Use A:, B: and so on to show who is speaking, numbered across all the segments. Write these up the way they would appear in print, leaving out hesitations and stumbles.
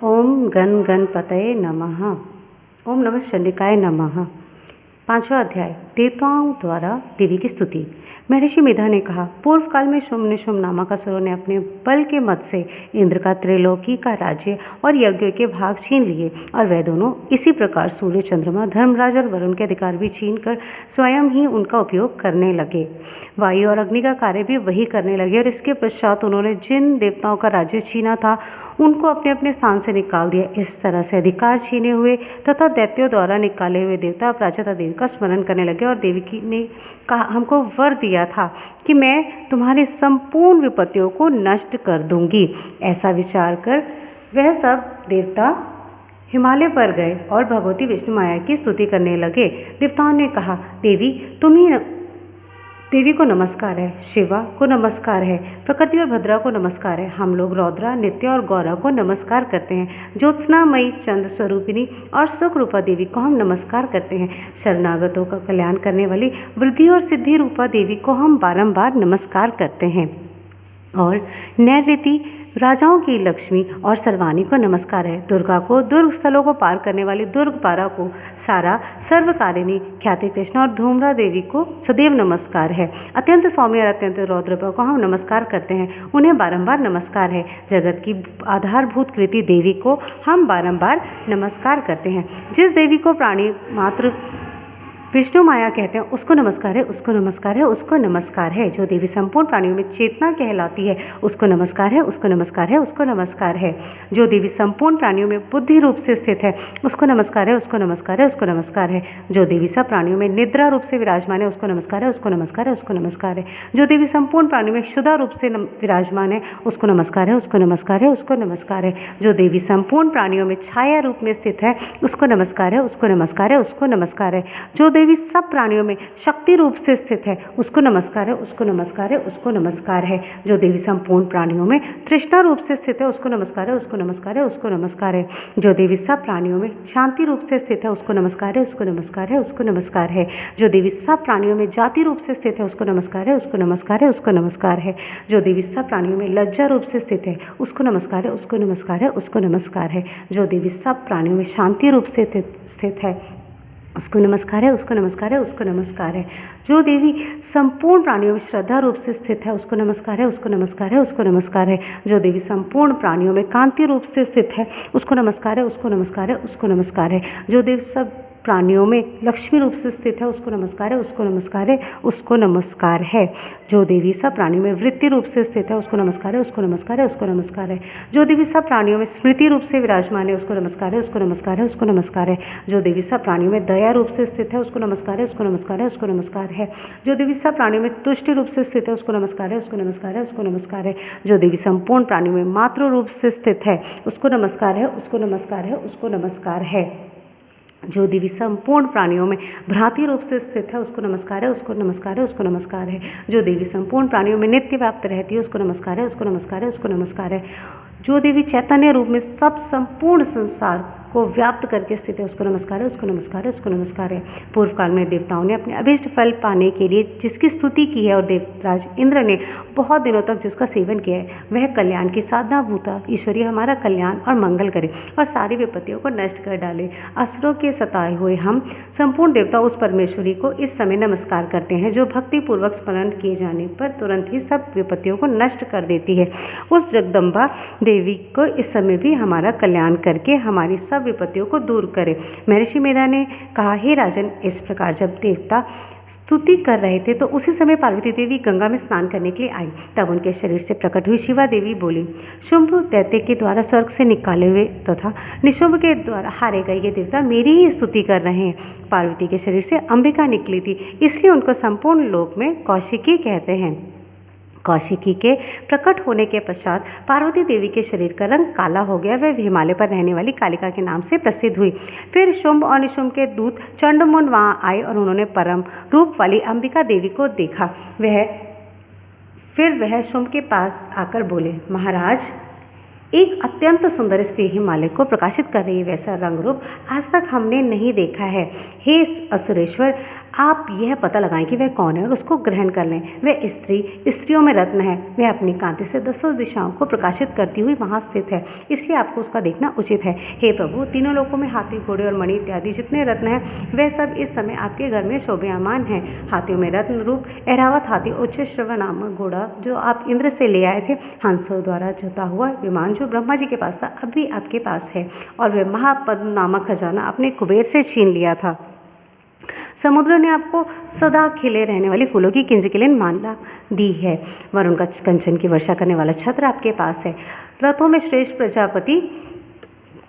A: ओम गण गणपतये नमः। ओम नमः चंडिकाय नमः। 5वां अध्याय, देवताओं द्वारा देवी की स्तुति। महर्षि मेधा ने कहा, पूर्व काल में शुम्भ निशुम्भ नामक असुरों ने अपने बल के मद से इंद्र का त्रिलोकी का राज्य और यज्ञों के भाग छीन लिए, और वह दोनों इसी प्रकार सूर्य, चंद्रमा, धर्मराज और वरुण के अधिकार भी छीन कर स्वयं ही उनका उपयोग करने लगे। वायु और अग्नि का कार्य भी वही करने लगे, और इसके पश्चात उन्होंने जिन देवताओं का राज्य छीना था उनको अपने अपने स्थान से निकाल दिया। इस तरह से अधिकार छीने हुए तथा दैत्यों द्वारा निकाले हुए देवता अपराजिता देवी का स्मरण करने लगे, और देवी ने कहा, हमको वर दिया था कि मैं तुम्हारी संपूर्ण विपत्तियों को नष्ट कर दूंगी। ऐसा विचार कर वह सब देवता हिमालय पर गए और भगवती विष्णु माया की स्तुति करने लगे। देवताओं ने कहा, देवी को नमस्कार है, शिवा को नमस्कार है, प्रकृति और भद्रा को नमस्कार है। हम लोग रौद्रा, नित्य और गौरा को नमस्कार करते हैं। ज्योत्सनामयी, चंद्र स्वरूपिणी और सुख रूपा देवी को हम नमस्कार करते हैं। शरणागतों का कल्याण करने वाली वृद्धि और सिद्धि रूपा देवी को हम बारंबार नमस्कार करते हैं। और नैऋति राजाओं की लक्ष्मी और सर्वाणी को नमस्कार है। दुर्गा को, दुर्ग स्थलों को पार करने वाली दुर्गपारा को, सारा, सर्वकारिणी, ख्याति कृष्ण और धूम्रा देवी को सदैव नमस्कार है। अत्यंत सौम्य और अत्यंत रौद्र को हम नमस्कार करते हैं, उन्हें बारंबार नमस्कार है। जगत की आधारभूत कृति देवी को हम बारंबार नमस्कार करते हैं। जिस देवी को प्राणी मात्र विष्णु माया कहते हैं उसको नमस्कार है, उसको नमस्कार है, उसको नमस्कार है। जो देवी संपूर्ण प्राणियों में चेतना कहलाती है उसको नमस्कार है, उसको नमस्कार है, उसको नमस्कार है। जो देवी संपूर्ण प्राणियों में बुद्धि रूप से स्थित है उसको नमस्कार है, उसको नमस्कार है, उसको नमस्कार है। जो देवी सब प्राणियों में निद्रा रूप से विराजमान है उसको नमस्कार है, उसको नमस्कार है, उसको नमस्कार है। जो देवी संपूर्ण प्राणियों में क्षुधा रूप से विराजमान है उसको नमस्कार है, उसको नमस्कार है, उसको नमस्कार है। जो देवी संपूर्ण प्राणियों में छाया रूप में स्थित है उसको नमस्कार है, उसको नमस्कार है, उसको नमस्कार है। जो देवी सब प्राणियों में शक्ति रूप से स्थित है उसको नमस्कार है, उसको नमस्कार है, उसको नमस्कार है। जो देवी संपूर्ण प्राणियों में तृष्णा रूप से स्थित है उसको नमस्कार है, उसको नमस्कार है, उसको नमस्कार है। जो देवी सब प्राणियों में शांति रूप से स्थित है उसको नमस्कार है, उसको नमस्कार है, उसको नमस्कार है। जो देवी सब प्राणियों में जाति रूप से स्थित है उसको नमस्कार है, उसको नमस्कार है, उसको नमस्कार है। जो देवी सब प्राणियों में लज्जा रूप से स्थित है उसको नमस्कार है, उसको नमस्कार है, उसको नमस्कार है। जो देवी सब प्राणियों में शांति रूप से स्थित है उसको नमस्कार है, उसको नमस्कार है, उसको नमस्कार है। जो देवी संपूर्ण प्राणियों में श्रद्धा रूप से स्थित है उसको नमस्कार है, उसको नमस्कार है, उसको नमस्कार है। जो देवी संपूर्ण प्राणियों में कांति रूप से स्थित है उसको नमस्कार है, उसको नमस्कार है, उसको नमस्कार है। जो देवी सब प्राणियों में लक्ष्मी रूप से स्थित है उसको नमस्कार है, उसको नमस्कार है, उसको नमस्कार है। जो देवी सब प्राणियों में वृत्ति रूप से स्थित है उसको नमस्कार है, उसको नमस्कार है, उसको नमस्कार है। जो देवी सब प्राणियों में स्मृति रूप से विराजमान है उसको नमस्कार है, उसको नमस्कार है, उसको नमस्कार है। जो देवी सब प्राणियों में दया रूप से स्थित है उसको नमस्कार है, उसको नमस्कार है, उसको नमस्कार है। जो देवी सब प्राणियों में तुष्टि रूप से स्थित है उसको नमस्कार है, उसको नमस्कार है, उसको नमस्कार है। जो देवी संपूर्ण प्राणियों में मातृ रूप से स्थित है उसको नमस्कार है, उसको नमस्कार है, उसको नमस्कार है। जो देवी संपूर्ण प्राणियों में भ्रांति रूप से स्थित है उसको नमस्कार है, उसको नमस्कार है, उसको नमस्कार है। जो देवी संपूर्ण प्राणियों में नित्य व्याप्त रहती है उसको नमस्कार है, उसको नमस्कार है, उसको नमस्कार है। जो देवी चैतन्य रूप में सब संपूर्ण संसार को व्याप्त करके स्थित है उसको नमस्कार है, उसको नमस्कार है, उसको नमस्कार है। पूर्व काल में देवताओं ने अपने अभीष्ट फल पाने के लिए जिसकी स्तुति की है और देवराज इंद्र ने बहुत दिनों तक जिसका सेवन किया है वह कल्याण की साधना भूता ईश्वरीय हमारा कल्याण और मंगल करे और सारी विपत्तियों को नष्ट कर डाले। असुरों के सताए हुए हम संपूर्ण देवता उस परमेश्वरी को इस समय नमस्कार करते हैं जो भक्ति पूर्वक स्मरण किए जाने पर तुरंत ही सब विपत्तियों को नष्ट कर देती है। उस जगदम्बा देवी को इस समय भी हमारा कल्याण करके हमारी सब विपत्तियों को दूर करे। महर्षि मेधा ने कहा, हे राजन, इस प्रकार जब देवता स्तुति कर रहे थे तो उसी समय पार्वती देवी गंगा में स्नान करने के लिए आई। तब उनके शरीर से प्रकट हुई शिवा देवी बोली, शुंभ दैत्य के द्वारा स्वर्ग से निकाले हुए तथा निशुंभ के द्वारा हारे गए ये देवता मेरी ही स्तुति कर रहे हैं। पार्वती के शरीर से अंबिका निकली थी, इसलिए उनको संपूर्ण लोक में कौशिकी कहते हैं। कौशिकी के प्रकट होने के पश्चात पार्वती देवी के शरीर का रंग काला हो गया। वह हिमालय पर रहने वाली कालिका के नाम से प्रसिद्ध हुई। फिर शुंभ और निशुंभ के दूत चंडमुंड वहाँ आए और उन्होंने परम रूप वाली अंबिका देवी को देखा। फिर वह शुंभ के पास आकर बोले, महाराज, एक अत्यंत सुंदर स्त्री हिमालय को प्रकाशित कर रही है, वैसा रंग रूप आज तक हमने नहीं देखा है। हे असुरेश्वर, आप यह पता लगाएं कि वह कौन है और उसको ग्रहण कर लें। वह स्त्रियों में रत्न है, वह अपनी कांति से 10 दिशाओं को प्रकाशित करती हुई वहाँ स्थित है, इसलिए आपको उसका देखना उचित है। हे प्रभु, तीनों लोकों में हाथी, घोड़े और मणि इत्यादि जितने रत्न हैं वह सब इस समय आपके घर में शोभायमान हैं। हाथियों में रत्न रूप ऐरावत हाथी, उच्च श्रवा नामक घोड़ा जो आप इंद्र से ले आए थे, हंसों द्वारा जुता हुआ विमान जो ब्रह्मा जी के पास था अभी आपके पास है, और वह महापद्म नामक खजाना अपने कुबेर से छीन लिया था। समुद्र ने आपको सदा खिले रहने वाली फूलों की किंजकिलिन माला दी है। वरुण का कंचन की वर्षा करने वाला छत्र आपके पास है। रथों में श्रेष्ठ प्रजापति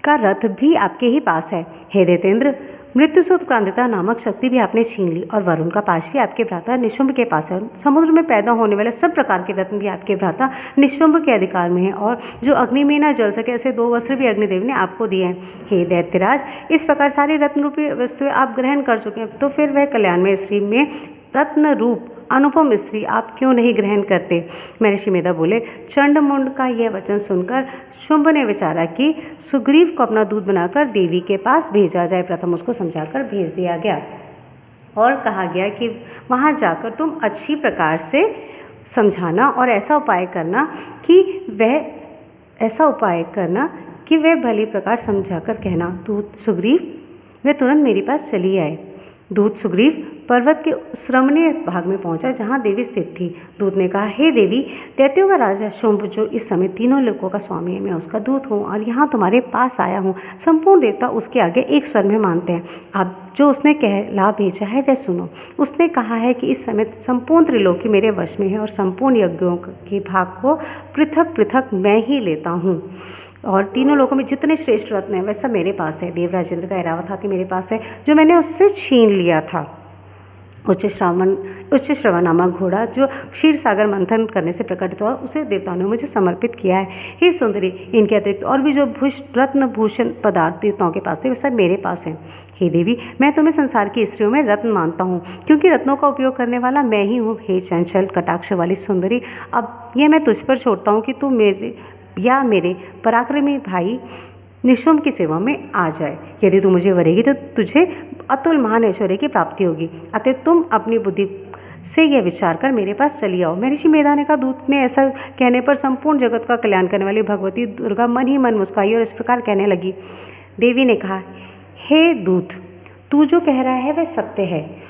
A: का रथ भी आपके ही पास है। हे दैतेंद्र, मृत्यु से उत्क्रांतिता नामक शक्ति भी आपने छीन ली, और वरुण का पाश भी आपके भ्राता निशुंभ के पास है। समुद्र में पैदा होने वाले सब प्रकार के रत्न भी आपके भ्राता निशुंभ के अधिकार में है, और जो अग्नि में न जल सके ऐसे 2 वस्त्र भी अग्निदेव ने आपको दिए हैं। हे दैत्यराज, इस प्रकार सारी रत्न रूपी वस्तुएं आप ग्रहण कर चुके हैं, तो फिर वह कल्याणमय श्री में रत्न रूप अनुपम स्त्री आप क्यों नहीं ग्रहण करते? महर्षि मेधा बोले। चंड मुंड का यह वचन सुनकर शुंभ ने विचारा कि सुग्रीव को अपना दूत बनाकर देवी के पास भेजा जाए। प्रथम उसको समझाकर भेज दिया गया और कहा गया कि वहाँ जाकर तुम अच्छी प्रकार से समझाना और ऐसा उपाय करना कि वह भली प्रकार समझाकर कहना, दूत सुग्रीव वे तुरंत मेरे पास चली आए। दूत सुग्रीव पर्वत के श्रमणीय भाग में पहुंचा जहां देवी स्थित थी। दूत ने कहा, हे देवी, दैत्यों का राजा शुंभ जो इस समय तीनों लोकों का स्वामी है, मैं उसका दूत हूँ और यहाँ तुम्हारे पास आया हूँ। संपूर्ण देवता उसके आगे एक स्वर में मानते हैं। अब जो उसने कहला भेजा है वह सुनो। उसने कहा है कि इस समय संपूर्ण त्रिलोकी मेरे वश में है और संपूर्ण यज्ञों के भाग को पृथक पृथक मैं ही लेता हूँ, और तीनों लोगों में जितने श्रेष्ठ रत्न हैं वह सब मेरे पास है। देवराजेंद्र का ऐरावत हाथी मेरे पास है जो मैंने उससे छीन लिया था। उच्च श्रवा नामक घोड़ा जो क्षीर सागर मंथन करने से प्रकट हुआ, उसे देवताओं ने मुझे समर्पित किया है। हे सुंदरी, इनके अतिरिक्त और भी जो रत्न भूषण पदार्थ देवताओं के पास थे वे सब मेरे पास हैं। हे देवी, मैं तुम्हें संसार की स्त्रियों में रत्न मानता हूँ, क्योंकि रत्नों का उपयोग करने वाला मैं ही हूँ। हे चंचल कटाक्ष वाली सुंदरी, अब यह मैं तुझ पर छोड़ता हूँ कि तू मेरे पराक्रमी भाई निशुंभ की सेवा में आ जाए। यदि तू मुझे वरेगी तो तुझे अतुल महान ऐश्वर्य की प्राप्ति होगी। अतः तुम अपनी बुद्धि से यह विचार कर मेरे पास चली आओ। महर्षि मेधा ने कहा, दूत ने ऐसा कहने पर संपूर्ण जगत का कल्याण करने वाली भगवती दुर्गा मन ही मन मुस्काई और इस प्रकार कहने लगी। देवी ने कहा, हे दूत, तू जो कह रहा है वह सत्य है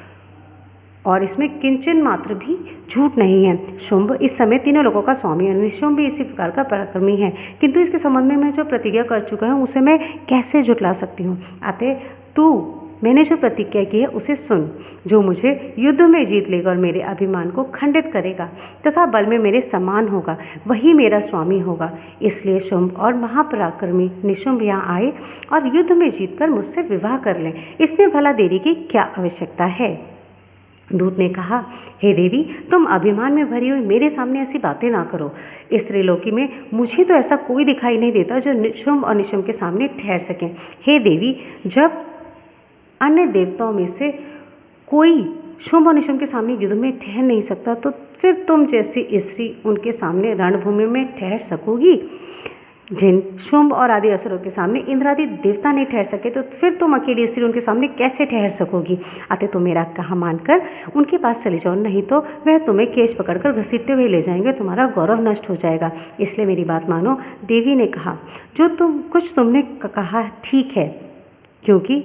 A: और इसमें किंचन मात्र भी झूठ नहीं है। शुंभ इस समय तीनों लोगों का स्वामी है, निशुंभ भी इसी प्रकार का पराक्रमी है, किंतु इसके संबंध में मैं जो प्रतिज्ञा कर चुका हूँ उसे मैं कैसे झुठला सकती हूँ? अतः मैंने जो प्रतिज्ञा की है उसे सुन। जो मुझे युद्ध में जीत लेगा और मेरे अभिमान को खंडित करेगा तथा बल में मेरे समान होगा, वही मेरा स्वामी होगा। इसलिए शुंभ और महापराक्रमी निशुंभ यहाँ आए और युद्ध में जीतकर मुझसे विवाह कर लें। इसमें भला देरी की क्या आवश्यकता है? दूत ने कहा, हे देवी, तुम अभिमान में भरी हुई मेरे सामने ऐसी बातें ना करो। इस त्रिलोकी में मुझे तो ऐसा कोई दिखाई नहीं देता जो शुंभ और निशुंभ के सामने ठहर सके। हे देवी, जब अन्य देवताओं में से कोई शुंभ और निशुंभ के सामने युद्ध में ठहर नहीं सकता, तो फिर तुम जैसी स्त्री उनके सामने रणभूमि में ठहर सकोगी? जिन शुंभ और आदि असुरों के सामने इंद्रादि देवता नहीं ठहर सके, तो फिर तुम अकेली स्त्री उनके सामने कैसे ठहर सकोगी? अतः तुम मेरा कहा मानकर उनके पास चले जाओ, नहीं तो वह तुम्हें केश पकड़कर घसीटते हुए ले जाएंगे और तुम्हारा गौरव नष्ट हो जाएगा। इसलिए मेरी बात मानो। देवी ने कहा, जो तुमने कहा ठीक है, क्योंकि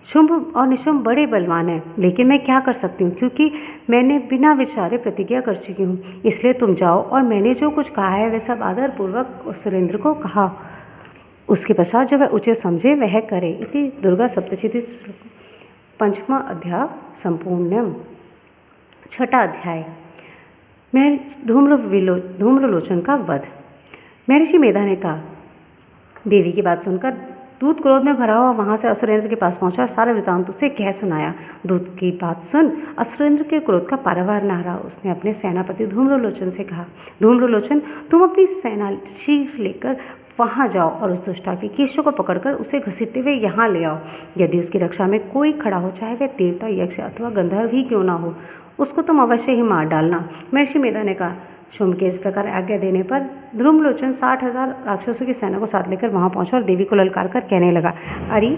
A: शुंभ और निशुंभ बड़े बलवान हैं, लेकिन मैं क्या कर सकती हूँ, क्योंकि मैंने बिना विचारे प्रतिज्ञा कर चुकी हूँ। इसलिए तुम जाओ और मैंने जो कुछ कहा है वह सब आदरपूर्वक सुरेंद्र को कहा। उसके पश्चात जो वह उचित समझे वह करे। इति दुर्गा सप्तशती पंचमा अध्याय संपूर्णम। छठा अध्याय, धूम्रलोचन का वध। महर्षि मेधा ने कहा, देवी की बात सुनकर दूत क्रोध में भरा हुआ वहाँ से असुरेंद्र के पास पहुंचा और सारा वृतांत उसे कह सुनाया। दूत की बात सुन असुरेंद्र के क्रोध का पारावार न रहा। उसने अपने सेनापति धूम्रलोचन से कहा, धूम्रलोचन, तुम अपनी सेना शीघ्र लेकर वहाँ जाओ और उस दुष्टा के केशों को पकड़कर उसे घसीटते हुए यहाँ ले आओ। यदि उसकी रक्षा में कोई खड़ा हो, चाहे वह देवता, यक्ष अथवा गंधर्व ही क्यों ना हो, उसको तुम अवश्य ही मार डालना। महर्षि मेधा ने कहा। शुंभ के इस प्रकार आज्ञा देने पर धूम्रलोचन 60,000 राक्षसों की सेना को साथ लेकर वहाँ पहुँचा और देवी को ललकार कर कहने लगा, अरे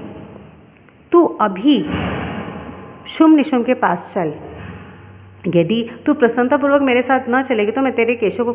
A: तू अभी शुम्भ निशुम्भ के पास चल। यदि तू प्रसन्नतापूर्वक मेरे साथ न चलेगी तो मैं तेरे केशों को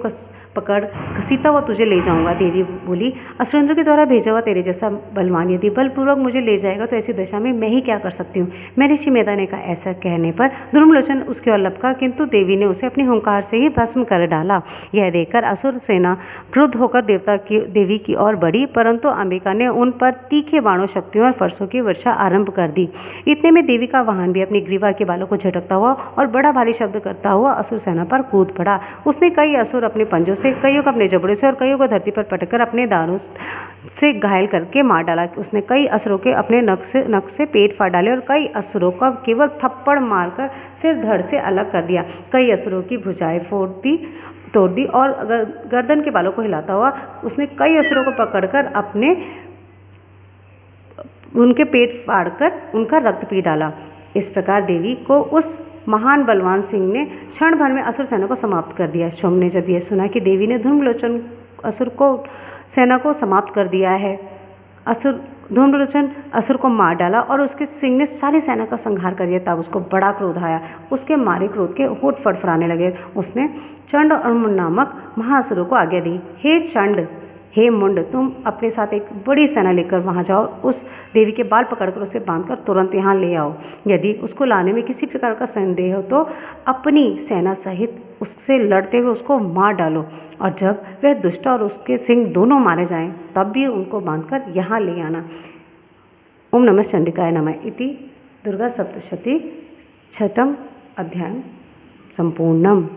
A: पकड़ घसीटता हुआ तुझे ले जाऊंगा। देवी बोली, असुरेंद्र के द्वारा भेजा हुआ तेरे जैसा बलवान यदि बलपूर्वक मुझे ले जाएगा तो ऐसी दशा में मैं ही क्या कर सकती हूँ। महर्षि मेधा ने कहा। ऐसा कहने पर धर्मलोचन उसकी ओर लपका, किंतु देवी ने उसे अपनी हुंकार से ही भस्म कर डाला। यह देखकर असुर सेना क्रुद्ध होकर देवी की ओर बढ़ी, परंतु अंबिका ने उन पर तीखे बाणों, शक्तियों और फरसों की वर्षा आरंभ कर दी। इतने में देवी का वाहन भी अपनी ग्रीवा के बालों को झटकता हुआ और बड़ा भारी शब्द करता हुआ असुर सेना पर कूद पड़ा। उसने कई असुर अपने पंजों से, कईयों को अपने जबड़े से और कईयों को धरती पर पटककर अपने दानों से घायल करके मार डाला। उसने कई असुरों के अपने नख से पेट फाड़ डाले और कई असुरों का केवल थप्पड़ मारकर सिर धड़ से अलग कर दिया। कई असुरों की भुजाएं तोड़ दी और गर्दन के बालों को हिलाता हुआ उसने कई असुरों को पकड़कर उनके पेट फाड़कर उनका रक्त पी डाला। इस प्रकार देवी को उस महान बलवान सिंह ने क्षण भर में असुर सेना को समाप्त कर दिया। शुम्भ ने जब यह सुना कि देवी ने धूम्रलोचन सेना को समाप्त कर दिया है, धूम्रलोचन असुर को मार डाला और उसके सिंह ने सारी सेना का संहार कर दिया, तब उसको बड़ा क्रोध आया। उसके मारे क्रोध के होठ फड़फड़ाने लगे। उसने चंड और मुंड नामक महाअसुरों को आज्ञा दी, हे चंड, हे मुंड, तुम अपने साथ एक बड़ी सेना लेकर वहां जाओ। उस देवी के बाल पकड़कर उसे बांधकर तुरंत यहाँ ले आओ। यदि उसको लाने में किसी प्रकार का संदेह हो तो अपनी सेना सहित उससे लड़ते हुए उसको मार डालो, और जब वह दुष्ट और उसके सिंह दोनों मारे जाएं तब भी उनको बांधकर यहाँ ले आना। ओम नमः चंडिकाय नमः इति दुर्गा सप्तशती छठम अध्याय संपूर्णम।